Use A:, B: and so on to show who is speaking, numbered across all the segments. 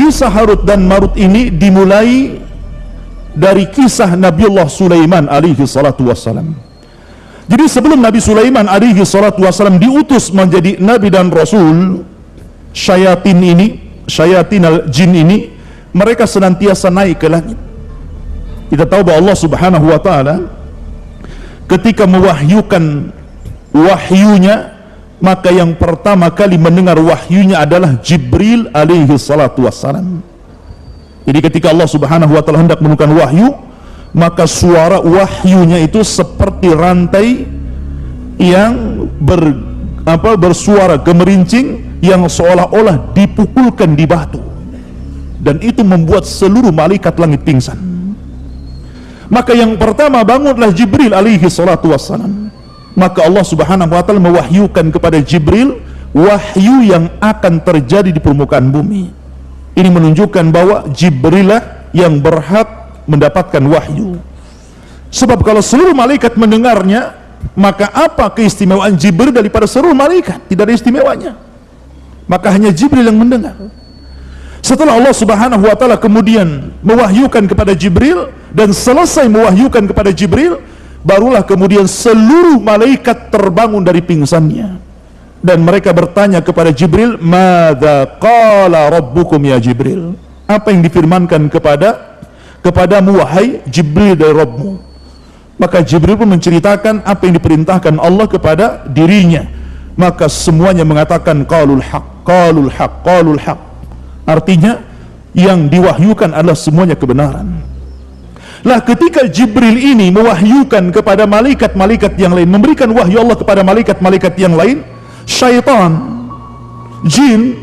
A: kisah Harut dan Marut ini dimulai dari kisah Nabiullah Sulaiman alaihi salatu wassalam. Jadi sebelum Nabi Sulaiman alaihi salatu wassalam diutus menjadi nabi dan rasul, syayatin al-jin ini mereka senantiasa naik ke langit. Kita tahu bahwa Allah Subhanahu wa taala ketika mewahyukan wahyunya, maka yang pertama kali mendengar wahyunya adalah Jibril alaihi salatu wassalam. Jadi ketika Allah Subhanahu wa taala hendak menurunkan wahyu, maka suara wahyunya itu seperti rantai yang bersuara gemerincing yang seolah-olah dipukulkan di batu, dan itu membuat seluruh malaikat langit pingsan. Maka yang pertama bangunlah Jibril alaihi salatu wassalam. Maka Allah Subhanahu wa taala mewahyukan kepada Jibril wahyu yang akan terjadi di permukaan bumi. Ini menunjukkan bahwa Jibril lah yang berhak mendapatkan wahyu. Sebab kalau seluruh malaikat mendengarnya, maka apa keistimewaan Jibril daripada seluruh malaikat? Tidak ada istimewanya. Maka hanya Jibril yang mendengar. Setelah Allah Subhanahu wa taala kemudian mewahyukan kepada Jibril, dan selesai mewahyukan kepada Jibril, barulah kemudian seluruh malaikat terbangun dari pingsannya. Dan mereka bertanya kepada Jibril, "Madza qala rabbukum ya Jibril?" Apa yang difirmankan kepadamu wahai Jibril dari Rabbmu? Maka Jibril pun menceritakan apa yang diperintahkan Allah kepada dirinya. Maka semuanya mengatakan qalul haq, qalul haq, qalul haq. Artinya yang diwahyukan adalah semuanya kebenaran. Lah ketika Jibril ini mewahyukan kepada malaikat-malaikat yang lain, memberikan wahyu Allah kepada malaikat-malaikat yang lain, syaitan, jin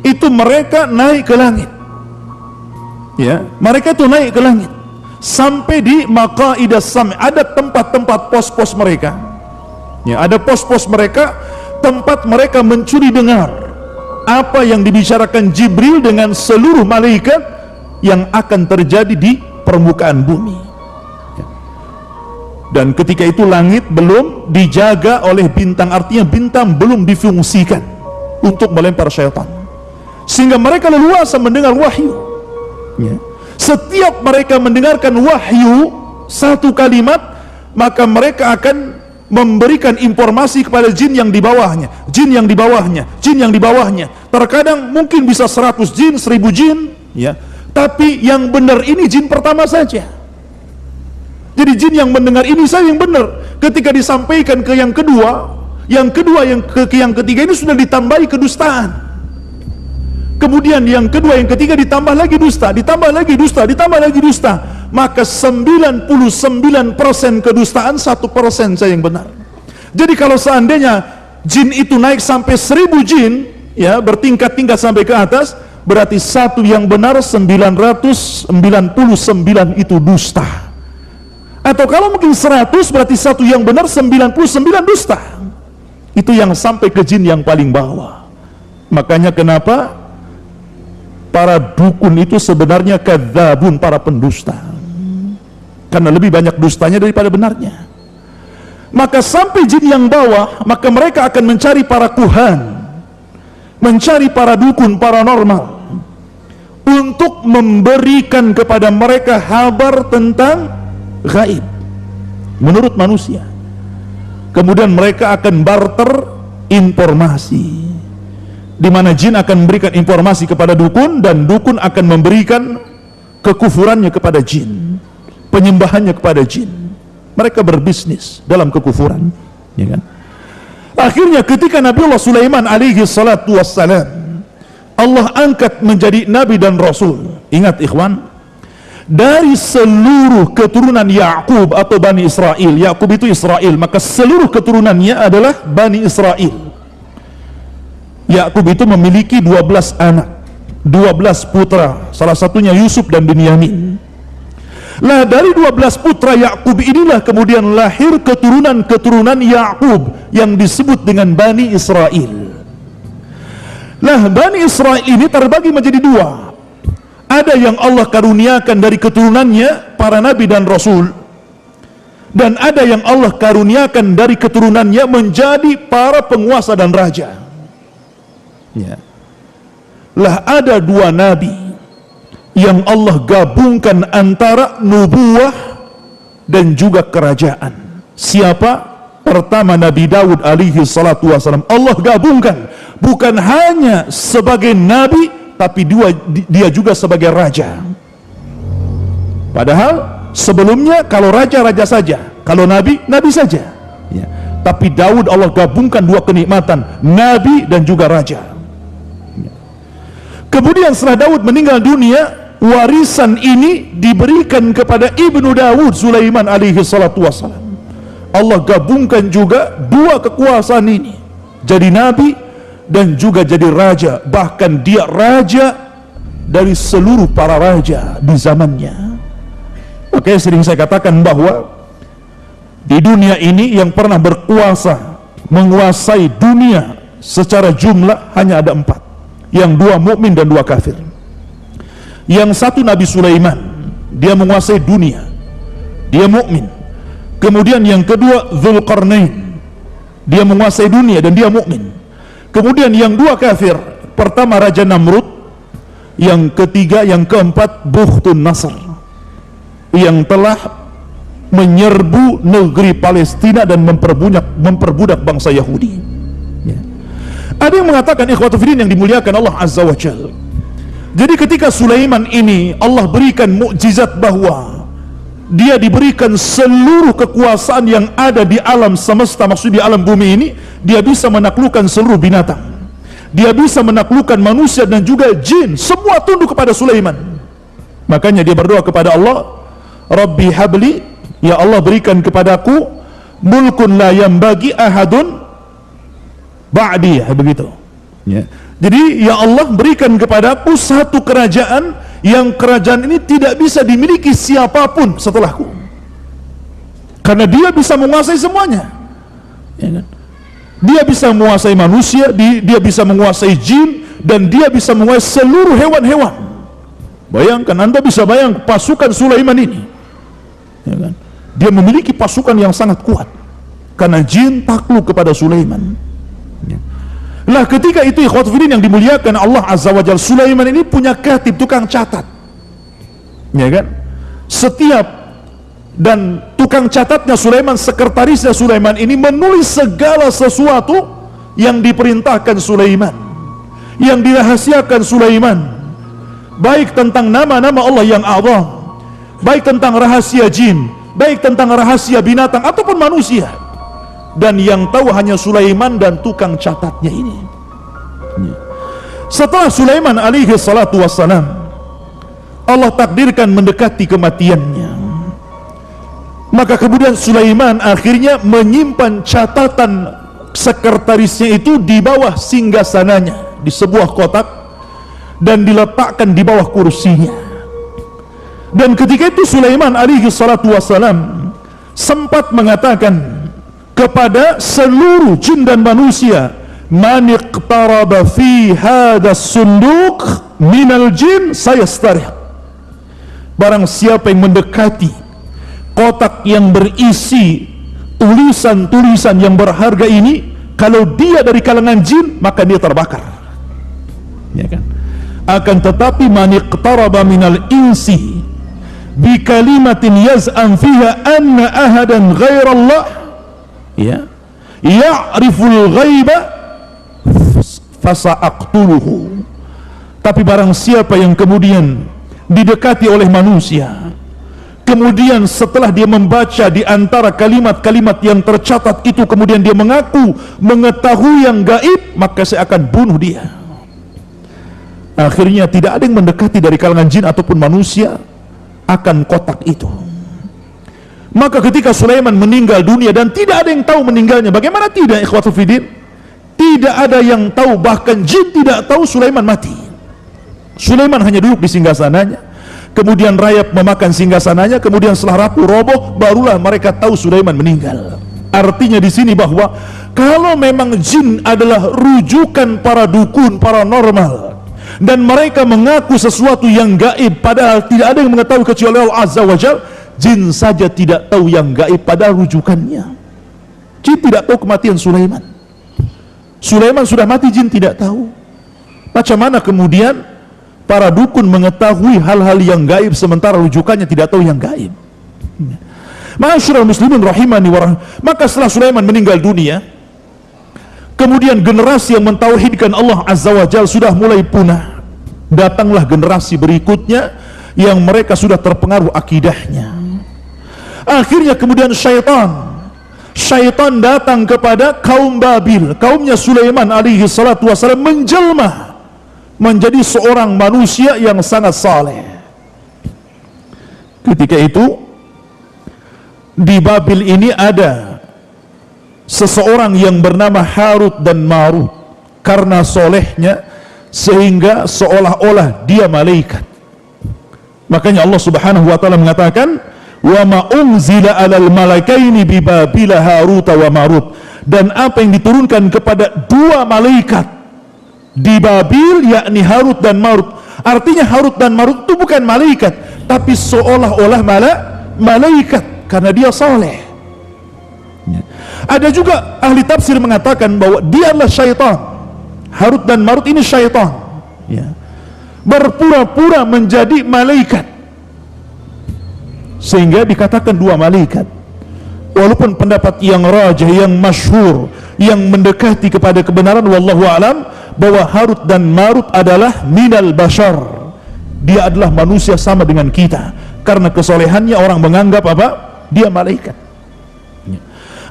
A: itu mereka naik ke langit. Ya, mereka itu naik ke langit sampai di maqaidas sam', ada tempat-tempat pos-pos mereka. Ya, ada pos-pos mereka, tempat mereka mencuri dengar apa yang dibicarakan Jibril dengan seluruh malaikat yang akan terjadi di permukaan bumi. Dan ketika itu langit belum dijaga oleh bintang, artinya bintang belum difungsikan untuk melempar syaitan, sehingga mereka leluasa mendengar wahyu. Ya. Setiap mereka mendengarkan wahyu satu kalimat, maka mereka akan memberikan informasi kepada jin yang di bawahnya, jin yang di bawahnya, jin yang di bawahnya. Terkadang mungkin bisa 100 jin, 1000 jin, ya. Tapi yang benar ini jin pertama saja. Jadi jin yang mendengar ini saya yang benar. Ketika disampaikan ke yang kedua, yang ketiga ini sudah ditambahi kedustaan. Kemudian yang kedua, yang ketiga ditambah lagi dusta, ditambah lagi dusta, ditambah lagi dusta. Maka 99% kedustaan, 1% saya yang benar. Jadi kalau seandainya jin itu naik sampai 1000 jin, ya, bertingkat-tingkat sampai ke atas, berarti satu yang benar, 999 itu dusta. Atau kalau mungkin 100, berarti satu yang benar, 99 dusta. Itu yang sampai ke jin yang paling bawah. Makanya kenapa para dukun itu sebenarnya kadzabun, para pendusta, karena lebih banyak dustanya daripada benarnya. Maka sampai jin yang bawah, maka mereka akan mencari para kuhan, mencari para dukun paranormal, untuk memberikan kepada mereka kabar tentang gaib menurut manusia. Kemudian mereka akan barter informasi, di mana jin akan memberikan informasi kepada dukun, dan dukun akan memberikan kekufurannya kepada jin, penyembahannya kepada jin. Mereka berbisnis dalam kekufuran, ya kan? Akhirnya ketika Nabiullah Sulaiman alaihi salatu wassalam Allah angkat menjadi nabi dan rasul, ingat ikhwan, dari seluruh keturunan Yakub atau Bani Israel, Yakub itu Israel, maka seluruh keturunannya adalah Bani Israel. Yakub itu memiliki 12 anak, 12 putra, salah satunya Yusuf dan Binyamin. Lah dari 12 putra Yakub inilah kemudian lahir keturunan-keturunan Yakub yang disebut dengan Bani Israel. Lah Bani Israel ini terbagi menjadi dua. Ada yang Allah karuniakan dari keturunannya para nabi dan rasul, dan ada yang Allah karuniakan dari keturunannya menjadi para penguasa dan raja. Ya. Lah ada dua nabi yang Allah gabungkan antara nubuwah dan juga kerajaan. Siapa? Pertama Nabi Daud alaihi salatu wassalam. Allah gabungkan, bukan hanya sebagai nabi, tapi dia juga sebagai raja. Padahal sebelumnya kalau raja-raja saja, kalau nabi, nabi saja ya. Tapi Daud Allah gabungkan dua kenikmatan, nabi dan juga raja ya. Kemudian setelah Daud meninggal dunia, warisan ini diberikan kepada ibnu Daud, Sulaiman alaihi salatu wassalam. Allah gabungkan juga dua kekuasaan ini, jadi nabi dan juga jadi raja. Bahkan dia raja dari seluruh para raja di zamannya. Makanya sering saya katakan bahwa di dunia ini yang pernah berkuasa, menguasai dunia secara jumlah hanya ada 4, yang 2 mukmin dan 2 kafir. Yang satu Nabi Sulaiman, dia menguasai dunia, dia mukmin. Kemudian yang kedua Dzulqarnain, dia menguasai dunia dan dia mukmin. Kemudian yang 2 kafir, pertama Raja Namrud, yang ketiga, yang keempat Bukhtun Nasr, yang telah menyerbu negeri Palestina dan memperbudak bangsa Yahudi ya. Ada yang mengatakan, ikhwatu fiddin yang dimuliakan Allah Azza wa Jalla, jadi ketika Sulaiman ini Allah berikan mukjizat bahwa dia diberikan seluruh kekuasaan yang ada di alam semesta, maksud di alam bumi ini, dia bisa menaklukkan seluruh binatang, dia bisa menaklukkan manusia dan juga jin, semua tunduk kepada Sulaiman. Makanya dia berdoa kepada Allah, Rabbi habli, ya Allah berikan kepadaku mulkun la yambagi ahadun ba'di, begitu ya. Jadi ya Allah berikan kepadaku satu kerajaan yang kerajaan ini tidak bisa dimiliki siapapun setelahku, karena dia bisa menguasai semuanya ya kan? Dia bisa menguasai manusia, dia bisa menguasai jin, dan dia bisa menguasai seluruh hewan-hewan. Bayangkan, Anda bisa bayang pasukan Sulaiman ini ya kan? Dia memiliki pasukan yang sangat kuat karena jin takluk kepada Sulaiman ya. Lah ketika itu ikhwatu fiddin yang dimuliakan Allah Azza wa Jalla, Sulaiman ini punya katib, tukang catat ya kan. Setiap dan tukang catatnya Sulaiman, sekretarisnya Sulaiman ini menulis segala sesuatu yang diperintahkan Sulaiman, yang dirahasiakan Sulaiman, baik tentang nama-nama Allah yang azam, baik tentang rahasia jin, baik tentang rahasia binatang ataupun manusia. Dan yang tahu hanya Sulaiman dan tukang catatnya ini. Setelah Sulaiman alaihi salatu wassalam, Allah takdirkan mendekati kematiannya. Maka kemudian Sulaiman akhirnya menyimpan catatan sekretarisnya itu di bawah singgasananya, di sebuah kotak, dan diletakkan di bawah kursinya. Dan ketika itu Sulaiman alaihi salatu wassalam sempat mengatakan kepada seluruh jin dan manusia, man iqtaraba fi hadas sunduq minal jin sayastarih, barang siapa yang mendekati kotak yang berisi tulisan-tulisan yang berharga ini, kalau dia dari kalangan jin maka dia terbakar ya kan. Akan tetapi man iqtaraba minal insi bi kalimatin yaz'am fiha anna ahadan ghairallah ya ya'riful ghaiba fasa'aqtuluhu, tapi barang siapa yang kemudian didekati oleh manusia, kemudian setelah dia membaca di antara kalimat-kalimat yang tercatat itu, kemudian dia mengaku mengetahui yang gaib, maka saya akan bunuh dia. Akhirnya tidak ada yang mendekati dari kalangan jin ataupun manusia akan kotak itu. Maka ketika Sulaiman meninggal dunia dan tidak ada yang tahu meninggalnya, bagaimana tidak ikhwatu fiddin? Tidak ada yang tahu, bahkan jin tidak tahu Sulaiman mati. Sulaiman hanya duduk di singgasananya, kemudian rayap memakan singgasananya, kemudian setelah rapuh roboh barulah mereka tahu Sulaiman meninggal. Artinya di sini bahwa kalau memang jin adalah rujukan para dukun, paranormal, dan mereka mengaku sesuatu yang gaib padahal tidak ada yang mengetahui kecuali Allah Azza wa Jalla, jin saja tidak tahu yang gaib padahal rujukannya. Jin tidak tahu kematian Sulaiman. Sulaiman sudah mati, jin tidak tahu. Macam mana kemudian Para dukun mengetahui hal-hal yang gaib sementara rujukannya tidak tahu yang gaib. Ma'asyiral muslimin rahimani wa maka setelah Sulaiman meninggal dunia, kemudian generasi yang mentauhidkan Allah Azza wa Jalla sudah mulai punah. Datanglah generasi berikutnya yang mereka sudah terpengaruh akidahnya. Akhirnya kemudian syaitan datang kepada kaum Babil, kaumnya Sulaiman alaihi salatu wasallam, menjelma menjadi seorang manusia yang sangat saleh. Ketika itu di Babil ini ada seseorang yang bernama Harut dan Marut. Karena solehnya sehingga seolah-olah dia malaikat. Makanya Allah Subhanahu wa taala mengatakan, "Wa ma unzila 'alal malakaini bi Babil Harut wa Marut." Dan apa yang diturunkan kepada dua malaikat di Babil, yakni Harut dan Marut. Artinya Harut dan Marut itu bukan malaikat, tapi seolah-olah malaikat karena dia saleh. Ada juga ahli tafsir mengatakan bahwa dia adalah syaitan. Harut dan Marut ini syaitan, berpura-pura menjadi malaikat, sehingga dikatakan dua malaikat. Walaupun pendapat yang rajih, yang masyhur, yang mendekati kepada kebenaran, wallahu alam, bahwa Harut dan Marut adalah minal bashar. Dia adalah manusia sama dengan kita. Karena kesolehannya orang menganggap apa? Dia malaikat.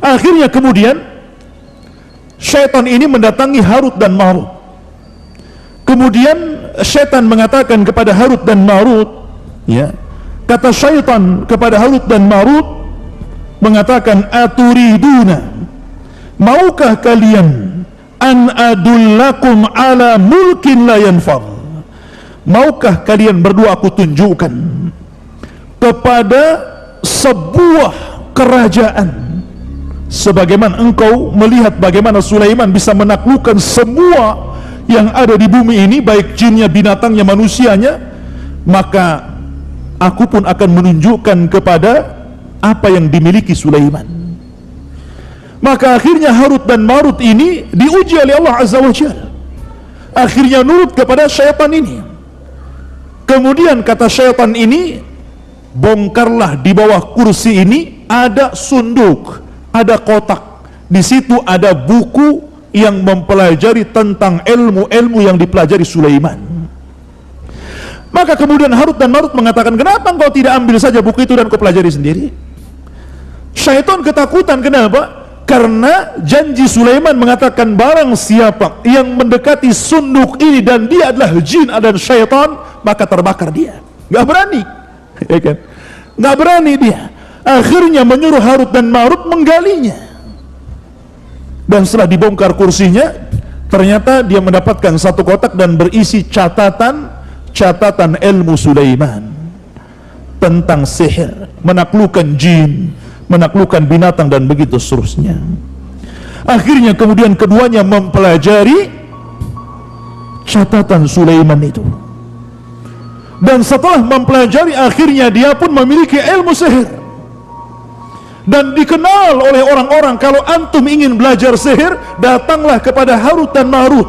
A: Akhirnya kemudian syaitan ini mendatangi Harut dan Marut. Kemudian syaitan mengatakan kepada Harut dan Marut, kata syaitan kepada Harut dan Marut, mengatakan, "Aturiduna, maukah kalian an adullakum ala mulkin la yanfad?" Maukah kalian berdua aku tunjukkan kepada sebuah kerajaan sebagaimana engkau melihat bagaimana Sulaiman bisa menaklukkan semua yang ada di bumi ini, baik jinnya, binatangnya, manusianya, maka aku pun akan menunjukkan kepada apa yang dimiliki Sulaiman. Maka akhirnya Harut dan Marut ini diuji oleh Allah Azza wa Jalla. Akhirnya nurut kepada syaitan ini. Kemudian kata syaitan ini, bongkarlah di bawah kursi ini ada sunduk, ada kotak. Di situ ada buku yang mempelajari tentang ilmu-ilmu yang dipelajari Sulaiman. Maka kemudian Harut dan Marut mengatakan, "Kenapa engkau tidak ambil saja buku itu dan kau pelajari sendiri?" Syaitan ketakutan. Kenapa? Karena janji Sulaiman mengatakan, barang siapa yang mendekati sunduk ini dan dia adalah jin dan syaitan, maka terbakar dia. Gak berani, ya kan? Gak berani dia. Akhirnya menyuruh Harut dan Marut menggalinya. Dan setelah dibongkar kursinya, ternyata dia mendapatkan satu kotak dan berisi catatan ilmu Sulaiman tentang sihir, menaklukkan jin, menaklukkan binatang, dan begitu seterusnya. Akhirnya kemudian keduanya mempelajari catatan Sulaiman itu, dan setelah mempelajari akhirnya dia pun memiliki ilmu sihir. Dan dikenal oleh orang-orang, kalau antum ingin belajar sihir, datanglah kepada Harut dan Marut.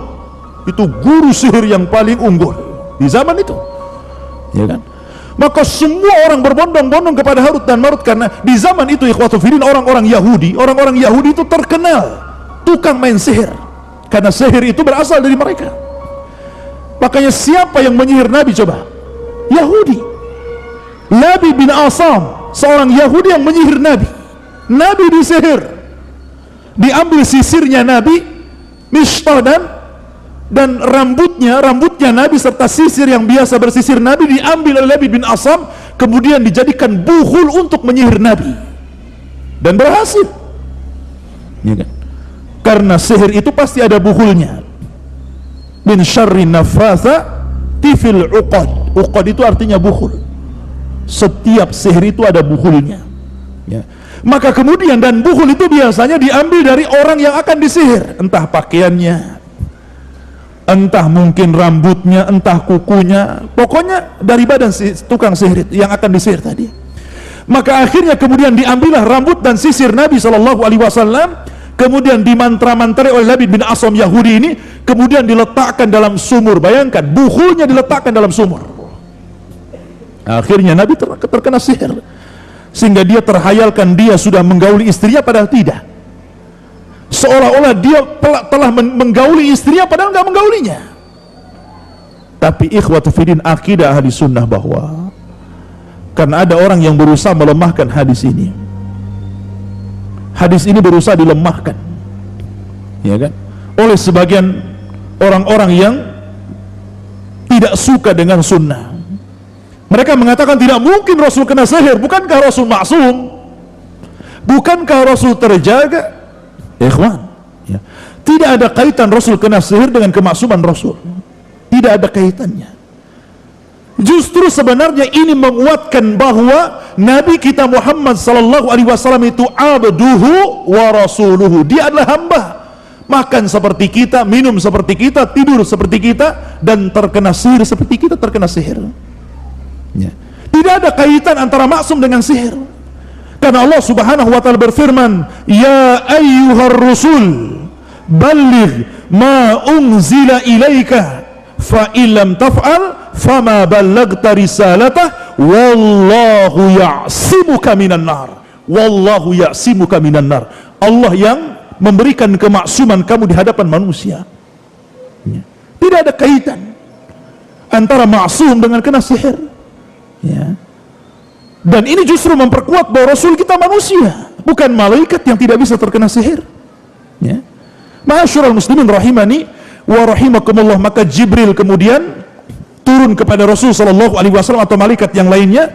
A: Itu guru sihir yang paling unggul di zaman itu, ya kan? Maka semua orang berbondong-bondong kepada Harut dan Marut, karena di zaman itu ikhwatul fillah, orang-orang Yahudi itu terkenal tukang main sihir, karena sihir itu berasal dari mereka. Makanya siapa yang menyihir Nabi coba? Yahudi. Nabi bin Asam, seorang Yahudi yang menyihir Nabi. Nabi disihir, diambil sisirnya Nabi, mishtadan, dan rambutnya Nabi serta sisir yang biasa bersisir Nabi diambil oleh Nabi bin Asam, kemudian dijadikan buhul untuk menyihir Nabi, dan berhasil, ya kan? Karena sihir itu pasti ada buhulnya. Min syarri nafatha tifil uqad. Uqad itu artinya buhul. Setiap sihir itu ada buhulnya, ya. Maka kemudian, dan buhul itu biasanya diambil dari orang yang akan disihir, entah pakaiannya, entah mungkin rambutnya, entah kukunya, pokoknya dari badan si tukang sihir yang akan disihir tadi. Maka akhirnya kemudian diambillah rambut dan sisir Nabi SAW, kemudian dimantra-mantrai oleh Nabi bin Asam Yahudi ini, kemudian diletakkan dalam sumur. Bayangkan, buhulnya diletakkan dalam sumur. Akhirnya Nabi terkena sihir, sehingga dia terhayalkan dia sudah menggauli istrinya, padahal tidak. Seolah-olah dia telah menggauli istrinya, padahal nggak menggaulinya. Tapi ikhwatu fiddin, akidah ahli sunnah bahwa karena ada orang yang berusaha melemahkan hadis ini. Hadis ini berusaha dilemahkan, ya kan, oleh sebagian orang-orang yang tidak suka dengan sunnah. Mereka mengatakan tidak mungkin Rasul kena sihir. Bukankah Rasul maksum? Bukankah Rasul terjaga? Ikhwan, ya. Tidak ada kaitan Rasul kena sihir dengan kemaksuman Rasul. Tidak ada kaitannya. Justru sebenarnya ini menguatkan bahwa Nabi kita Muhammad sallallahu alaihi wasallam itu abduhu wa rasuluhu. Dia adalah hamba, makan seperti kita, minum seperti kita, tidur seperti kita, dan terkena sihir seperti kita terkena sihir. Ya. Tidak ada kaitan antara maksum dengan sihir. Karena Allah Subhanahu wa taala berfirman, "Ya ayyuhar rusul, balligh ma unzila ilaika, fa illam taf'al fama ballagta risalatah, wallahu ya'simuka minan nar." Wallahu ya'simuka minan nar. Allah yang memberikan kemaksuman kamu di hadapan manusia. Ya. Tidak ada kaitan antara maksum dengan kena sihir. Ya. Dan ini justru memperkuat bahwa Rasul kita manusia, bukan malaikat yang tidak bisa terkena sihir. Ya. Ma'asyiral muslimin rahimani wa rahimakumullah, maka Jibril kemudian turun kepada Rasul sallallahu alaihi wasallam atau malaikat yang lainnya,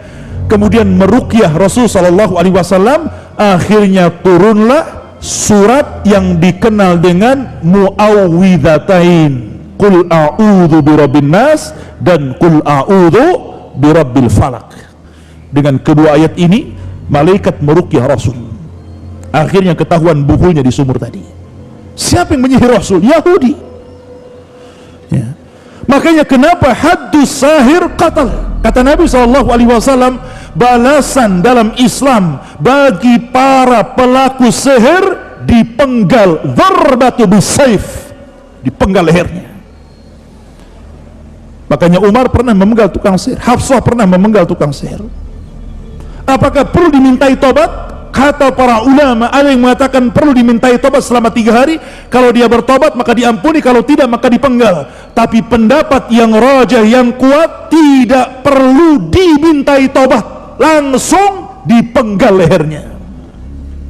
A: kemudian meruqyah Rasul sallallahu alaihi wasallam. Akhirnya turunlah surat yang dikenal dengan Mu'awwidzatain, Qul a'udzu birabbin nas dan Qul a'udzu birabbil falak. Dengan kedua ayat ini malaikat meruqyah Rasul. Akhirnya ketahuan buhulnya di sumur tadi. Siapa yang menyihir Rasul? Yahudi. Ya. Makanya kenapa haddus sahir qatal? Kata Nabi SAW, balasan dalam Islam bagi para pelaku sihir dipenggal, dharbatu bisayf, dipenggal lehernya. Makanya Umar pernah memenggal tukang sihir, Hafsah pernah memenggal tukang sihir. Apakah perlu dimintai tobat? Kata para ulama, ada yang mengatakan perlu dimintai tobat selama 3 hari. Kalau dia bertobat maka diampuni, kalau tidak maka dipenggal. Tapi pendapat yang rajih, yang kuat, tidak perlu dimintai tobat, langsung dipenggal lehernya.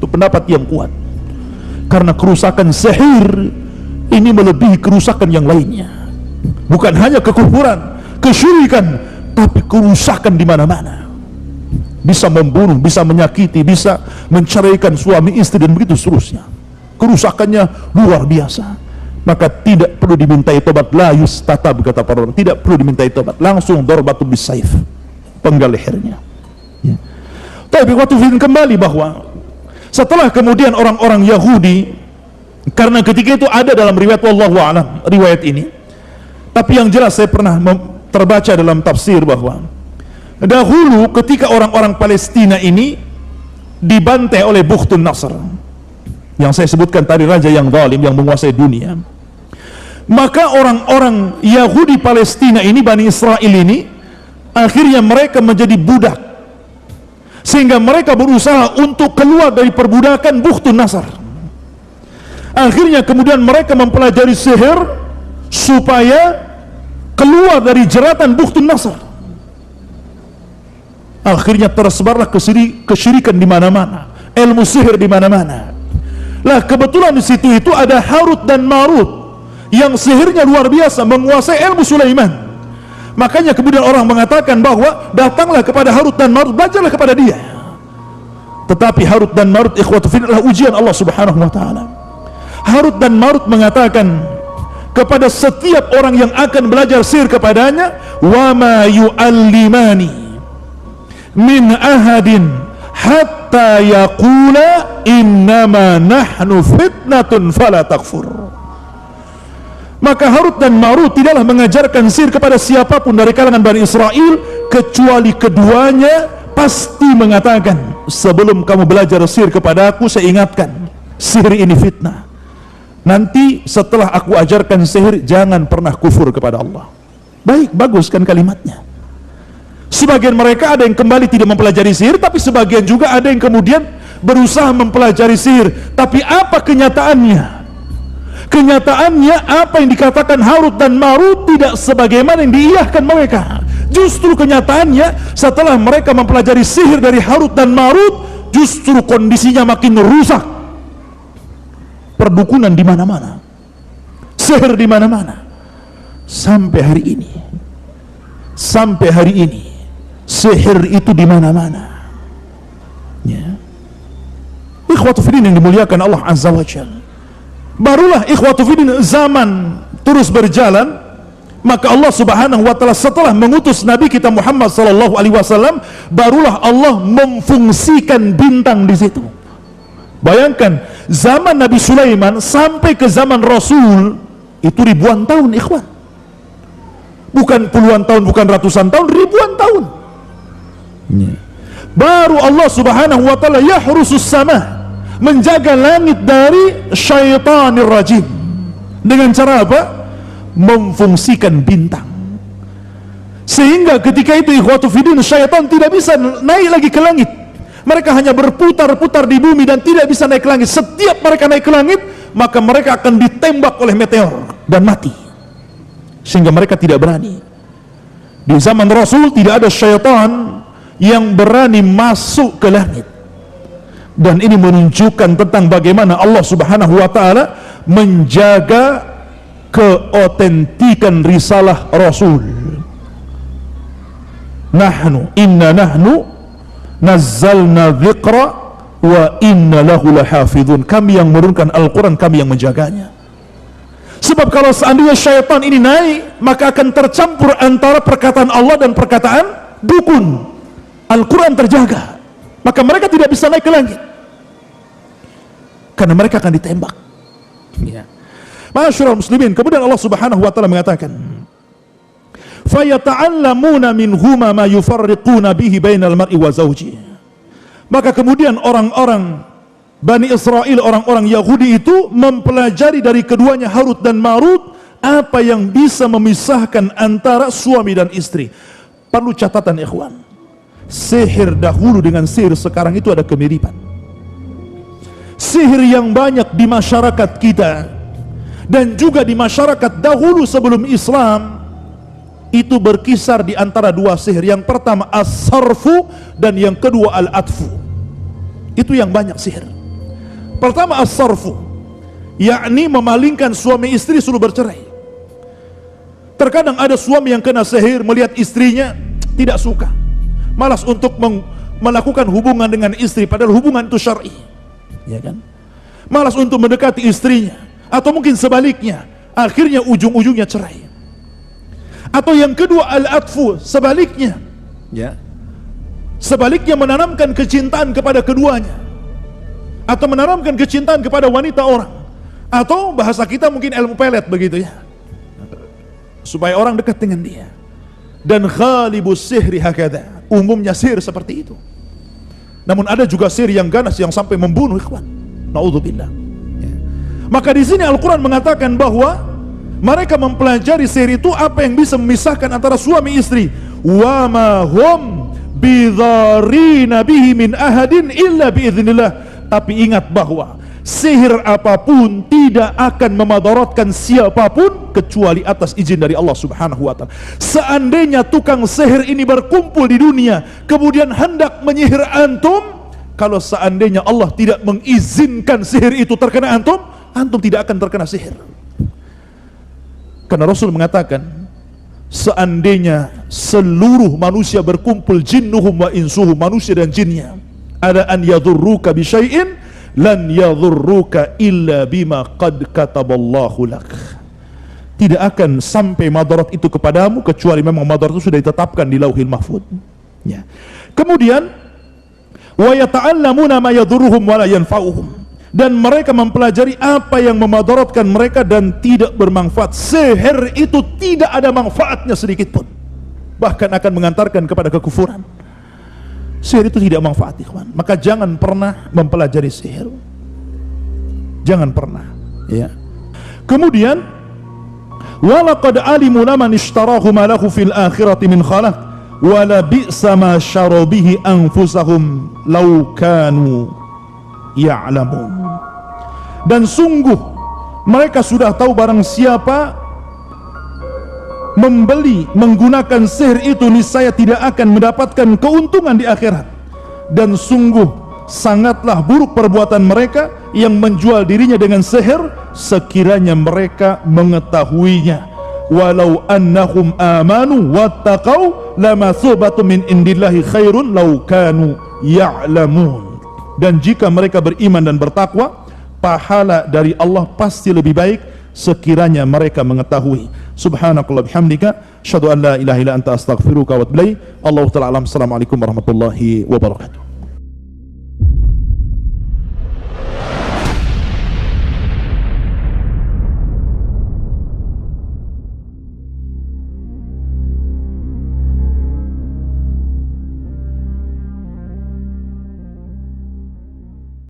A: Itu pendapat yang kuat. Karena kerusakan sihir ini melebihi kerusakan yang lainnya. Bukan hanya kekufuran, kesyirikan, tapi kerusakan di mana-mana. Bisa membunuh, bisa menyakiti, bisa menceraikan suami istri dan begitu seterusnya. Kerusakannya luar biasa. Maka tidak perlu dimintai tobat, la yustatab, kata para ulama, tidak perlu dimintai tobat, langsung darbatu bisayf, penggal lehernya. Ya. Tapi waktu kembali bahwa setelah kemudian orang-orang Yahudi, karena ketika itu ada dalam riwayat wallahu a'lam riwayat ini, tapi yang jelas saya pernah terbaca dalam tafsir bahwa dahulu ketika orang-orang Palestina ini dibantai oleh Bukhtun Nasr, yang saya sebutkan tadi, raja yang zalim yang menguasai dunia, maka orang-orang Yahudi Palestina ini, Bani Israel ini, akhirnya mereka menjadi budak, sehingga mereka berusaha untuk keluar dari perbudakan Bukhtun Nasr. Akhirnya kemudian mereka mempelajari sihir supaya keluar dari jeratan Bukhtun Nasr. Akhirnya tersebarlah kesyirikan di mana-mana, ilmu sihir di mana-mana. Lah kebetulan di situ itu ada Harut dan Marut yang sihirnya luar biasa, menguasai ilmu Sulaiman. Makanya kemudian orang mengatakan bahwa datanglah kepada Harut dan Marut, belajarlah kepada dia. Tetapi Harut dan Marut, ikhwatu fillah, ujian Allah Subhanahu wa taala. Harut dan Marut mengatakan kepada setiap orang yang akan belajar sihir kepadanya, wa ma yu'allimani min ahadin hatta yaqula innama nahnu fitnatun fala takfur. Maka Harut dan Marut tidaklah mengajarkan sihir kepada siapapun dari kalangan Bani Israel, kecuali keduanya pasti mengatakan, sebelum kamu belajar sihir kepada aku, saya ingatkan, sihir ini fitnah, nanti setelah aku ajarkan sihir jangan pernah kufur kepada Allah. Baik, bagus kan kalimatnya. Sebagian mereka ada yang kembali tidak mempelajari sihir, tapi sebagian juga ada yang kemudian berusaha mempelajari sihir. Tapi apa kenyataannya? Kenyataannya apa yang dikatakan Harut dan Marut tidak sebagaimana yang diiyahkan mereka. Justru kenyataannya setelah mereka mempelajari sihir dari Harut dan Marut, justru kondisinya makin rusak. Perdukunan di mana-mana, sihir di mana-mana. Sampai hari ini sihir itu di mana-mana. Ya. Ikhwatu fiddin yang dimuliakan Allah Azza wa Jalla. Barulah ikhwatu fiddin zaman terus berjalan, maka Allah Subhanahu wa taala setelah mengutus Nabi kita Muhammad sallallahu alaihi wasallam, barulah Allah memfungsikan bintang di situ. Bayangkan zaman Nabi Sulaiman sampai ke zaman Rasul itu ribuan tahun, ikhwan. Bukan puluhan tahun, bukan ratusan tahun, ribuan tahun. Baru Allah Subhanahu wa taala yahrusus sama, menjaga langit dari syaitanir rajim. Dengan cara apa? Memfungsikan bintang. Sehingga ketika itu ikhwatu fiddin, syaitan tidak bisa naik lagi ke langit. Mereka hanya berputar-putar di bumi dan tidak bisa naik ke langit. Setiap mereka naik ke langit, maka mereka akan ditembak oleh meteor dan mati. Sehingga mereka tidak berani. Di zaman Rasul tidak ada syaitan yang berani masuk ke langit. Dan ini menunjukkan tentang bagaimana Allah Subhanahu wa taala menjaga keotentikan risalah Rasul. Inna nahnu nazzalna dzikra wa inna lahu lahafizun. Kami yang menurunkan Al-Quran, kami yang menjaganya. Sebab kalau seandainya syaitan ini naik, maka akan tercampur antara perkataan Allah dan perkataan dukun. Al-Quran terjaga, maka mereka tidak bisa naik ke langit karena mereka akan ditembak. Ya. Ma'asyiral muslimin, kemudian Allah Subhanahu wa taala mengatakan, fayata'allamuna minhuma ma yufarriquna bihi bainal mar'i wa zawji. Maka kemudian orang-orang Bani Israel, orang-orang Yahudi itu mempelajari dari keduanya Harut dan Marut apa yang bisa memisahkan antara suami dan istri. Perlu catatan ikhwan, sihir dahulu dengan sihir sekarang itu ada kemiripan. Sihir yang banyak di masyarakat kita dan juga di masyarakat dahulu sebelum Islam itu berkisar di antara dua sihir. Yang pertama as-sarfu dan yang kedua al-atfu. Itu yang banyak sihir. Pertama as-sarfu, yakni memalingkan suami istri suruh bercerai. Terkadang ada suami yang kena sihir melihat istrinya tidak suka, malas untuk melakukan hubungan dengan istri, padahal hubungan itu syar'i, ya kan? Malas untuk mendekati istrinya, atau mungkin sebaliknya, akhirnya ujung-ujungnya cerai. Atau yang kedua al-atfu, sebaliknya, ya, sebaliknya menanamkan kecintaan kepada keduanya, atau menanamkan kecintaan kepada wanita orang, atau bahasa kita mungkin ilmu pelet begitu ya, supaya orang dekat dengan dia. Dan ghalibus sihri hakadha, umumnya sihir seperti itu. Namun ada juga sihir yang ganas yang sampai membunuh, ikhwan. Naudzubillah. Ya. Maka di sini Al-Quran mengatakan bahwa mereka mempelajari sihir itu apa yang bisa memisahkan antara suami istri. Wa ma hum bidharina bihi min ahadin illa biiznillah. Tapi ingat bahwa sihir apapun tidak akan memadaratkan siapapun kecuali atas izin dari Allah Subhanahu wa taala. Seandainya tukang sihir ini berkumpul di dunia kemudian hendak menyihir antum, kalau seandainya Allah tidak mengizinkan sihir itu terkena antum, antum tidak akan terkena sihir. Karena Rasul mengatakan, seandainya seluruh manusia berkumpul, jinnuhum wa insuhum, manusia dan jinnya, ada an yadurruka bi syai'in lan yadurruka illa bima qad kataballahu lak. Tidak akan sampai madarat itu kepadamu kecuali memang madarat itu sudah ditetapkan di Lauhil Mahfuz. Ya. Kemudian wa yata'allamuna ma yadurruhum wa la yanfa'uhum, dan mereka mempelajari apa yang memadaratkan mereka dan tidak bermanfaat. Sihir itu tidak ada manfaatnya sedikit pun, bahkan akan mengantarkan kepada kekufuran. Sihir itu tidak manfaat, ikhwan. Maka jangan pernah mempelajari sihir. Jangan pernah, ya. Kemudian walaqad alimu laman ishtarahu ma lahu fil akhirati min khalaq wala bi'sa ma syara bihi anfusahum law kanu ya'lamun. Dan sungguh mereka sudah tahu barang siapa membeli menggunakan sihir itu niscaya tidak akan mendapatkan keuntungan di akhirat. Dan sungguh sangatlah buruk perbuatan mereka yang menjual dirinya dengan sihir sekiranya mereka mengetahuinya. Walau annahum amanu wattaqau lamathubatu min indillahi khairun law kanu ya'lamun. Dan jika mereka beriman dan bertakwa, pahala dari Allah pasti lebih baik sekiranya mereka mengetahui. Subhanakallah bihamdika asyhadu an la ilaha illa anta astaghfiruka wa atubu ilaik. Allahu ta'ala alam. Assalamualaikum warahmatullahi wabarakatuh.